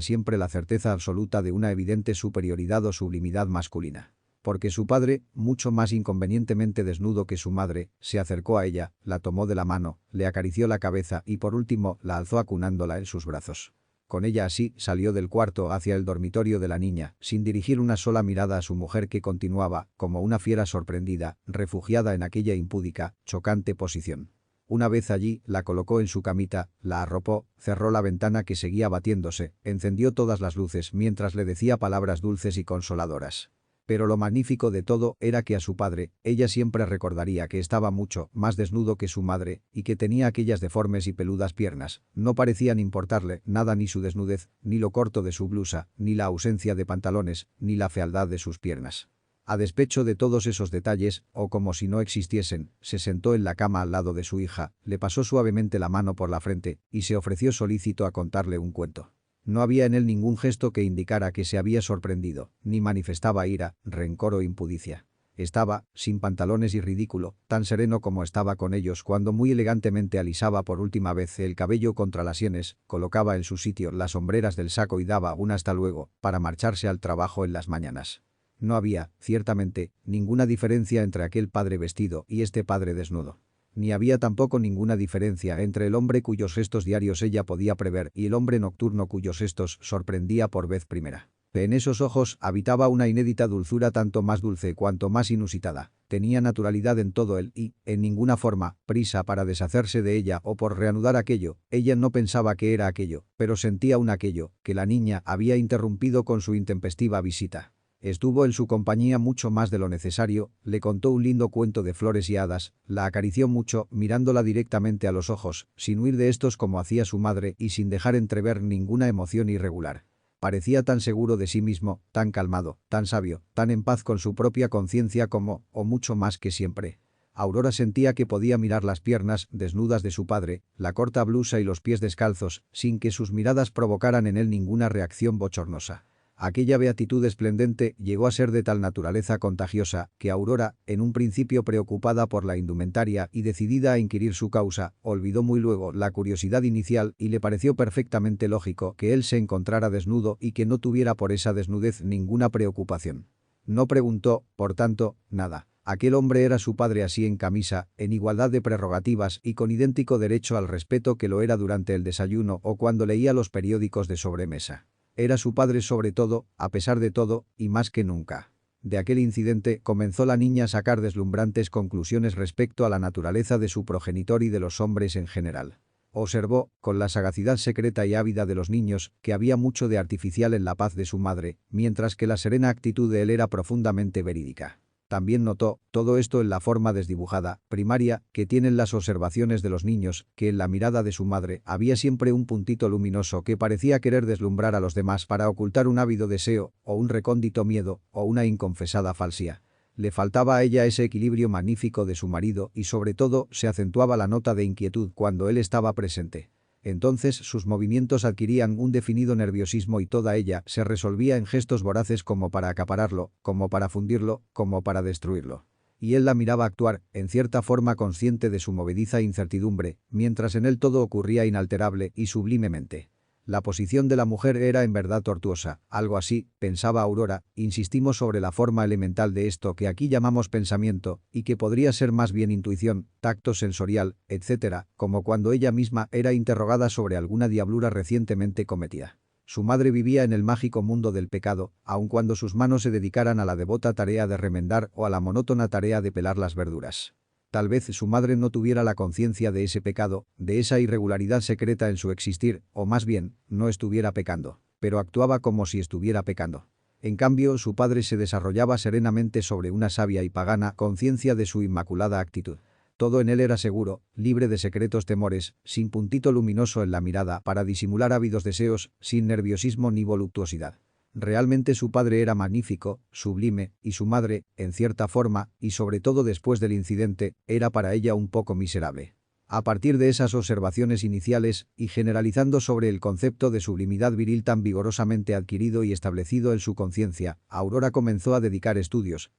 [SPEAKER 1] siempre la certeza absoluta de una evidente superioridad o sublimidad masculina. Porque su padre, mucho más inconvenientemente desnudo que su madre, se acercó a ella, la tomó de la mano, le acarició la cabeza y por último la alzó acunándola en sus brazos. Con ella así salió del cuarto hacia el dormitorio de la niña, sin dirigir una sola mirada a su mujer que continuaba, como una fiera sorprendida, refugiada en aquella impúdica, chocante posición. Una vez allí, la colocó en su camita, la arropó, cerró la ventana que seguía batiéndose, encendió todas las luces mientras le decía palabras dulces y consoladoras. Pero lo magnífico de todo era que a su padre, ella siempre recordaría que estaba mucho más desnudo que su madre y que tenía aquellas deformes y peludas piernas. No parecían importarle nada ni su desnudez, ni lo corto de su blusa, ni la ausencia de pantalones, ni la fealdad de sus piernas. A despecho de todos esos detalles, o como si no existiesen, se sentó en la cama al lado de su hija, le pasó suavemente la mano por la frente y se ofreció solícito a contarle un cuento. No había en él ningún gesto que indicara que se había sorprendido, ni manifestaba ira, rencor o impudicia. Estaba, sin pantalones y ridículo, tan sereno como estaba con ellos cuando muy elegantemente alisaba por última vez el cabello contra las sienes, colocaba en su sitio las sombreras del saco y daba un hasta luego para marcharse al trabajo en las mañanas. No había, ciertamente, ninguna diferencia entre aquel padre vestido y este padre desnudo. Ni había tampoco ninguna diferencia entre el hombre cuyos gestos diarios ella podía prever y el hombre nocturno cuyos gestos sorprendía por vez primera. En esos ojos habitaba una inédita dulzura tanto más dulce cuanto más inusitada. Tenía naturalidad en todo él y, en ninguna forma, prisa para deshacerse de ella o por reanudar aquello. Ella no pensaba que era aquello, pero sentía un aquello que la niña había interrumpido con su intempestiva visita. Estuvo en su compañía mucho más de lo necesario, le contó un lindo cuento de flores y hadas, la acarició mucho, mirándola directamente a los ojos, sin huir de estos como hacía su madre y sin dejar entrever ninguna emoción irregular. Parecía tan seguro de sí mismo, tan calmado, tan sabio, tan en paz con su propia conciencia como, o mucho más que siempre. Aurora sentía que podía mirar las piernas desnudas de su padre, la corta blusa y los pies descalzos, sin que sus miradas provocaran en él ninguna reacción bochornosa. Aquella beatitud esplendente llegó a ser de tal naturaleza contagiosa que Aurora, en un principio preocupada por la indumentaria y decidida a inquirir su causa, olvidó muy luego la curiosidad inicial y le pareció perfectamente lógico que él se encontrara desnudo y que no tuviera por esa desnudez ninguna preocupación. No preguntó, por tanto, nada. Aquel hombre era su padre así en camisa, en igualdad de prerrogativas y con idéntico derecho al respeto que lo era durante el desayuno o cuando leía los periódicos de sobremesa. Era su padre sobre todo, a pesar de todo, y más que nunca. De aquel incidente comenzó la niña a sacar deslumbrantes conclusiones respecto a la naturaleza de su progenitor y de los hombres en general. Observó, con la sagacidad secreta y ávida de los niños, que había mucho de artificial en la paz de su madre, mientras que la serena actitud de él era profundamente verídica. también notó todo esto en la forma desdibujada, primaria, que tienen las observaciones de los niños, que en la mirada de su madre había siempre un puntito luminoso que parecía querer deslumbrar a los demás para ocultar un ávido deseo, o un recóndito miedo, o una inconfesada falsía. Le faltaba a ella ese equilibrio magnífico de su marido y sobre todo se acentuaba la nota de inquietud cuando él estaba presente. Entonces sus movimientos adquirían un definido nerviosismo y toda ella se resolvía en gestos voraces como para acapararlo, como para fundirlo, como para destruirlo. Y él la miraba actuar, en cierta forma consciente de su movediza incertidumbre, mientras en él todo ocurría inalterable y sublimemente. La posición de la mujer era en verdad tortuosa, algo así, pensaba Aurora, insistimos sobre la forma elemental de esto que aquí llamamos pensamiento, y que podría ser más bien intuición, tacto sensorial, etc., como cuando ella misma era interrogada sobre alguna diablura recientemente cometida. Su madre vivía en el mágico mundo del pecado, aun cuando sus manos se dedicaran a la devota tarea de remendar o a la monótona tarea de pelar las verduras. Tal vez su madre no tuviera la conciencia de ese pecado, de esa irregularidad secreta en su existir, o más bien, no estuviera pecando, pero actuaba como si estuviera pecando. En cambio, su padre se desarrollaba serenamente sobre una sabia y pagana conciencia de su inmaculada actitud. Todo en él era seguro, libre de secretos temores, sin puntito luminoso en la mirada para disimular ávidos deseos, sin nerviosismo ni voluptuosidad. Realmente su padre era magnífico, sublime, y su madre, en cierta forma, y sobre todo después del incidente, era para ella un poco miserable. A partir de esas observaciones iniciales, y generalizando sobre el concepto de sublimidad viril tan vigorosamente adquirido y establecido en su conciencia, Aurora comenzó a dedicar estudios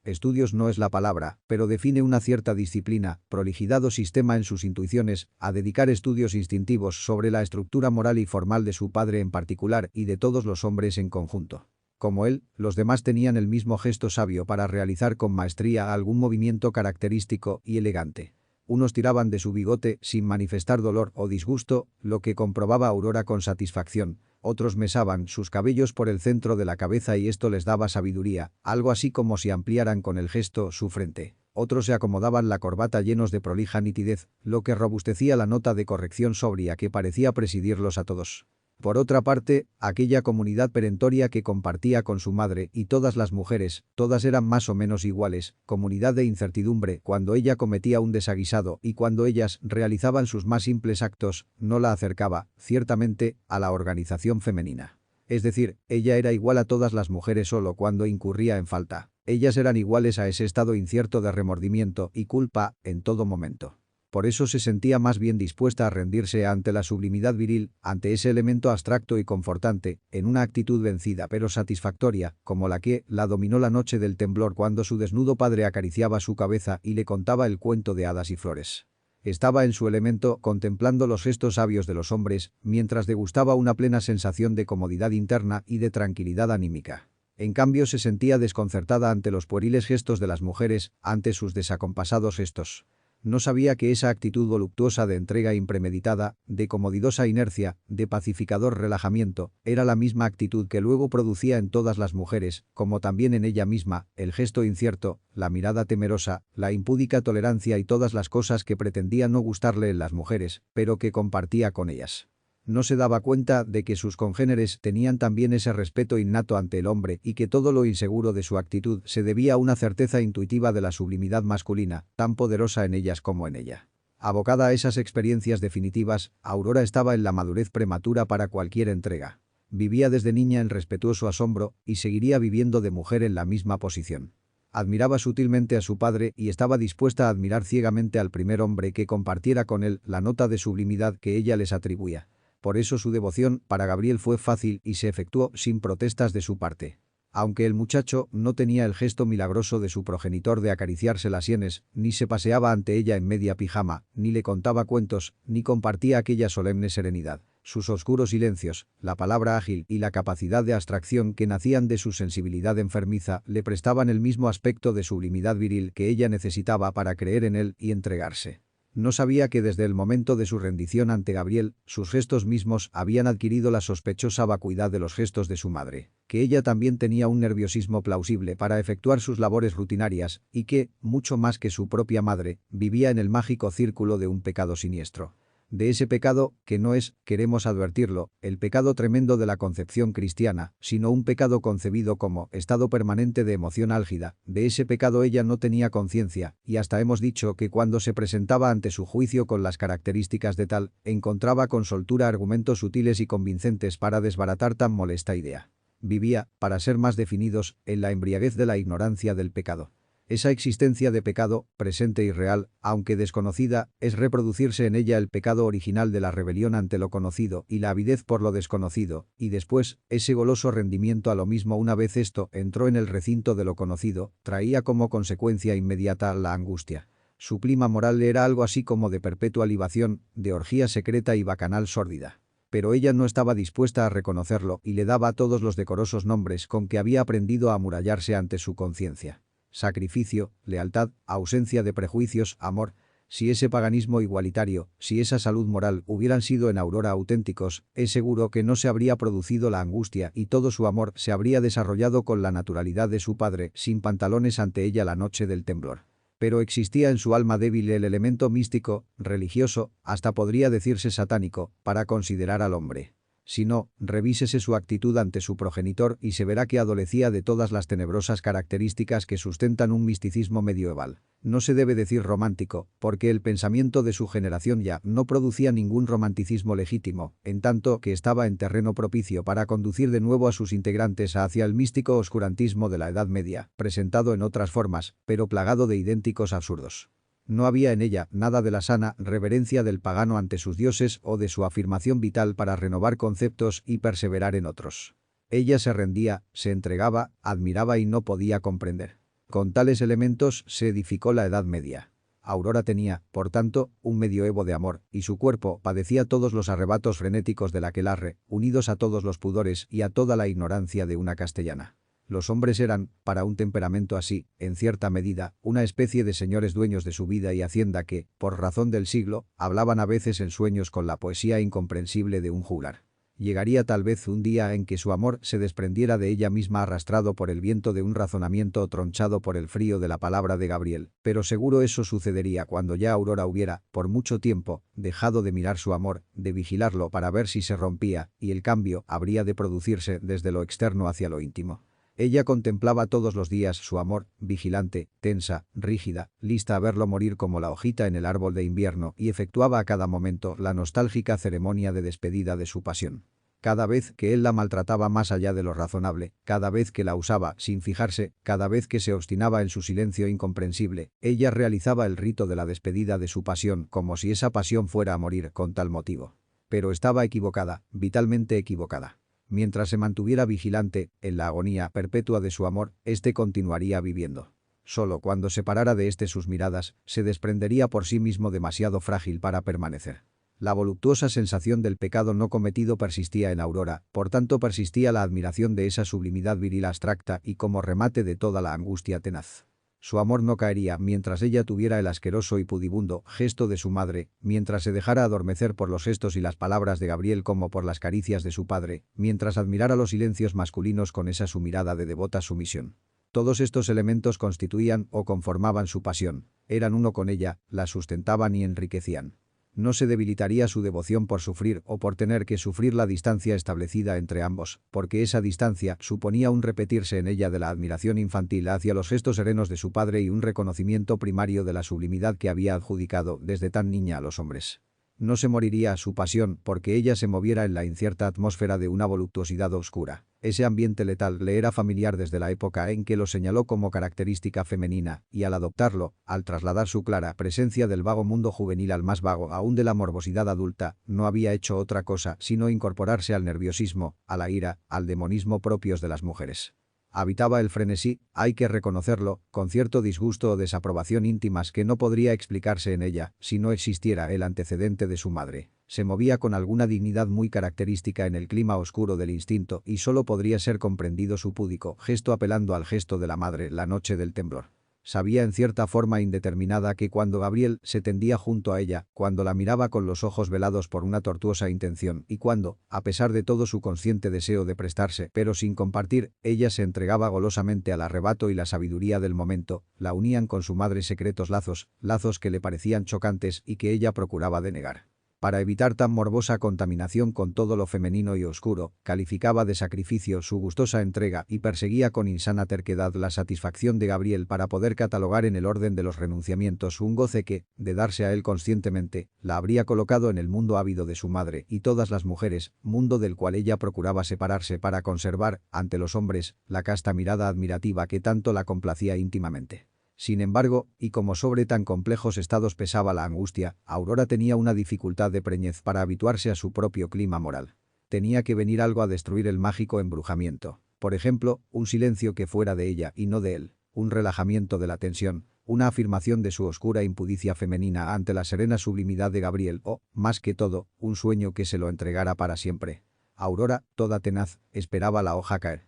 [SPEAKER 1] no es la palabra, pero define una cierta disciplina, prolijidad o sistema en sus intuiciones, a dedicar estudios instintivos sobre la estructura moral y formal de su padre en particular y de todos los hombres en conjunto. Como él, los demás tenían el mismo gesto sabio para realizar con maestría algún movimiento característico y elegante. Unos tiraban de su bigote sin manifestar dolor o disgusto, lo que comprobaba Aurora con satisfacción. Otros mesaban sus cabellos por el centro de la cabeza y esto les daba sabiduría, algo así como si ampliaran con el gesto su frente. Otros se acomodaban la corbata llenos de prolija nitidez, lo que robustecía la nota de corrección sobria que parecía presidirlos a todos. Por otra parte, aquella comunidad perentoria que compartía con su madre y todas las mujeres, todas eran más o menos iguales, comunidad de incertidumbre cuando ella cometía un desaguisado y cuando ellas realizaban sus más simples actos, no la acercaba, ciertamente, a la organización femenina. Es decir, ella era igual a todas las mujeres solo cuando incurría en falta. Ellas eran iguales a ese estado incierto de remordimiento y culpa en todo momento. Por eso se sentía más bien dispuesta a rendirse ante la sublimidad viril, ante ese elemento abstracto y confortante, en una actitud vencida pero satisfactoria, como la que la dominó la noche del temblor cuando su desnudo padre acariciaba su cabeza y le contaba el cuento de hadas y flores. Estaba en su elemento contemplando los gestos sabios de los hombres, mientras degustaba una plena sensación de comodidad interna y de tranquilidad anímica. En cambio se sentía desconcertada ante los pueriles gestos de las mujeres, ante sus desacompasados gestos. No sabía que esa actitud voluptuosa de entrega impremeditada, de comodidosa inercia, de pacificador relajamiento, era la misma actitud que luego producía en todas las mujeres, como también en ella misma, el gesto incierto, la mirada temerosa, la impúdica tolerancia y todas las cosas que pretendía no gustarle en las mujeres, pero que compartía con ellas. No se daba cuenta de que sus congéneres tenían también ese respeto innato ante el hombre y que todo lo inseguro de su actitud se debía a una certeza intuitiva de la sublimidad masculina, tan poderosa en ellas como en ella. Abocada a esas experiencias definitivas, Aurora estaba en la madurez prematura para cualquier entrega. Vivía desde niña en respetuoso asombro y seguiría viviendo de mujer en la misma posición. Admiraba sutilmente a su padre y estaba dispuesta a admirar ciegamente al primer hombre que compartiera con él la nota de sublimidad que ella les atribuía. Por eso su devoción para Gabriel fue fácil y se efectuó sin protestas de su parte. Aunque el muchacho no tenía el gesto milagroso de su progenitor de acariciarse las sienes, ni se paseaba ante ella en media pijama, ni le contaba cuentos, ni compartía aquella solemne serenidad. Sus oscuros silencios, la palabra ágil y la capacidad de abstracción que nacían de su sensibilidad enfermiza le prestaban el mismo aspecto de sublimidad viril que ella necesitaba para creer en él y entregarse. No sabía que desde el momento de su rendición ante Gabriel, sus gestos mismos habían adquirido la sospechosa vacuidad de los gestos de su madre, que ella también tenía un nerviosismo plausible para efectuar sus labores rutinarias y que, mucho más que su propia madre, vivía en el mágico círculo de un pecado siniestro. De ese pecado, que no es, queremos advertirlo, el pecado tremendo de la concepción cristiana, sino un pecado concebido como estado permanente de emoción álgida. De ese pecado ella no tenía conciencia, y hasta hemos dicho que cuando se presentaba ante su juicio con las características de tal, encontraba con soltura argumentos sutiles y convincentes para desbaratar tan molesta idea. Vivía, para ser más definidos, en la embriaguez de la ignorancia del pecado. Esa existencia de pecado, presente y real, aunque desconocida, es reproducirse en ella el pecado original de la rebelión ante lo conocido y la avidez por lo desconocido, y después, ese goloso rendimiento a lo mismo una vez esto entró en el recinto de lo conocido, traía como consecuencia inmediata la angustia. Su clima moral era algo así como de perpetua libación, de orgía secreta y bacanal sórdida. Pero ella no estaba dispuesta a reconocerlo y le daba todos los decorosos nombres con que había aprendido a amurallarse ante su conciencia. Sacrificio, lealtad, ausencia de prejuicios, amor. Si ese paganismo igualitario, si esa salud moral hubieran sido en Aurora auténticos, es seguro que no se habría producido la angustia y todo su amor se habría desarrollado con la naturalidad de su padre, sin pantalones ante ella la noche del temblor. Pero existía en su alma débil el elemento místico, religioso, hasta podría decirse satánico, para considerar al hombre. Si no, revísese su actitud ante su progenitor y se verá que adolecía de todas las tenebrosas características que sustentan un misticismo medieval. No se debe decir romántico, porque el pensamiento de su generación ya no producía ningún romanticismo legítimo, en tanto que estaba en terreno propicio para conducir de nuevo a sus integrantes hacia el místico oscurantismo de la Edad Media, presentado en otras formas, pero plagado de idénticos absurdos. No había en ella nada de la sana reverencia del pagano ante sus dioses o de su afirmación vital para renovar conceptos y perseverar en otros. Ella se rendía, se entregaba, admiraba y no podía comprender. Con tales elementos se edificó la Edad Media. Aurora tenía, por tanto, un medioevo de amor, y su cuerpo padecía todos los arrebatos frenéticos del aquelarre, unidos a todos los pudores y a toda la ignorancia de una castellana. Los hombres eran, para un temperamento así, en cierta medida, una especie de señores dueños de su vida y hacienda que, por razón del siglo, hablaban a veces en sueños con la poesía incomprensible de un juglar. Llegaría tal vez un día en que su amor se desprendiera de ella misma arrastrado por el viento de un razonamiento o tronchado por el frío de la palabra de Gabriel, pero seguro eso sucedería cuando ya Aurora hubiera, por mucho tiempo, dejado de mirar su amor, de vigilarlo para ver si se rompía, y el cambio habría de producirse desde lo externo hacia lo íntimo. Ella contemplaba todos los días su amor, vigilante, tensa, rígida, lista a verlo morir como la hojita en el árbol de invierno y efectuaba a cada momento la nostálgica ceremonia de despedida de su pasión. Cada vez que él la maltrataba más allá de lo razonable, cada vez que la usaba sin fijarse, cada vez que se obstinaba en su silencio incomprensible, ella realizaba el rito de la despedida de su pasión como si esa pasión fuera a morir con tal motivo. Pero estaba equivocada, vitalmente equivocada. Mientras se mantuviera vigilante, en la agonía perpetua de su amor, éste continuaría viviendo. Solo cuando separara de éste sus miradas, se desprendería por sí mismo demasiado frágil para permanecer. La voluptuosa sensación del pecado no cometido persistía en Aurora, por tanto persistía la admiración de esa sublimidad viril abstracta y como remate de toda la angustia tenaz. Su amor no caería mientras ella tuviera el asqueroso y pudibundo gesto de su madre, mientras se dejara adormecer por los gestos y las palabras de Gabriel como por las caricias de su padre, mientras admirara los silencios masculinos con esa su mirada de devota sumisión. Todos estos elementos constituían o conformaban su pasión, eran uno con ella, la sustentaban y enriquecían. No se debilitaría su devoción por sufrir o por tener que sufrir la distancia establecida entre ambos, porque esa distancia suponía un repetirse en ella de la admiración infantil hacia los gestos serenos de su padre y un reconocimiento primario de la sublimidad que había adjudicado desde tan niña a los hombres. No se moriría su pasión porque ella se moviera en la incierta atmósfera de una voluptuosidad oscura. Ese ambiente letal le era familiar desde la época en que lo señaló como característica femenina, y al adoptarlo, al trasladar su clara presencia del vago mundo juvenil al más vago aún de la morbosidad adulta, no había hecho otra cosa sino incorporarse al nerviosismo, a la ira, al demonismo propios de las mujeres. Habitaba el frenesí, hay que reconocerlo, con cierto disgusto o desaprobación íntimas que no podría explicarse en ella si no existiera el antecedente de su madre. Se movía con alguna dignidad muy característica en el clima oscuro del instinto y solo podría ser comprendido su púdico gesto apelando al gesto de la madre la noche del temblor. Sabía en cierta forma indeterminada que cuando Gabriel se tendía junto a ella, cuando la miraba con los ojos velados por una tortuosa intención y cuando, a pesar de todo su consciente deseo de prestarse, pero sin compartir, ella se entregaba golosamente al arrebato y la sabiduría del momento, la unían con su madre secretos lazos, lazos que le parecían chocantes y que ella procuraba denegar. Para evitar tan morbosa contaminación con todo lo femenino y oscuro, calificaba de sacrificio su gustosa entrega y perseguía con insana terquedad la satisfacción de Gabriel para poder catalogar en el orden de los renunciamientos un goce que, de darse a él conscientemente, la habría colocado en el mundo ávido de su madre y todas las mujeres, mundo del cual ella procuraba separarse para conservar, ante los hombres, la casta mirada admirativa que tanto la complacía íntimamente. Sin embargo, y como sobre tan complejos estados pesaba la angustia, Aurora tenía una dificultad de preñez para habituarse a su propio clima moral. Tenía que venir algo a destruir el mágico embrujamiento. Por ejemplo, un silencio que fuera de ella y no de él, un relajamiento de la tensión, una afirmación de su oscura impudicia femenina ante la serena sublimidad de Gabriel o, más que todo, un sueño que se lo entregara para siempre. Aurora, toda tenaz, esperaba la hoja caer.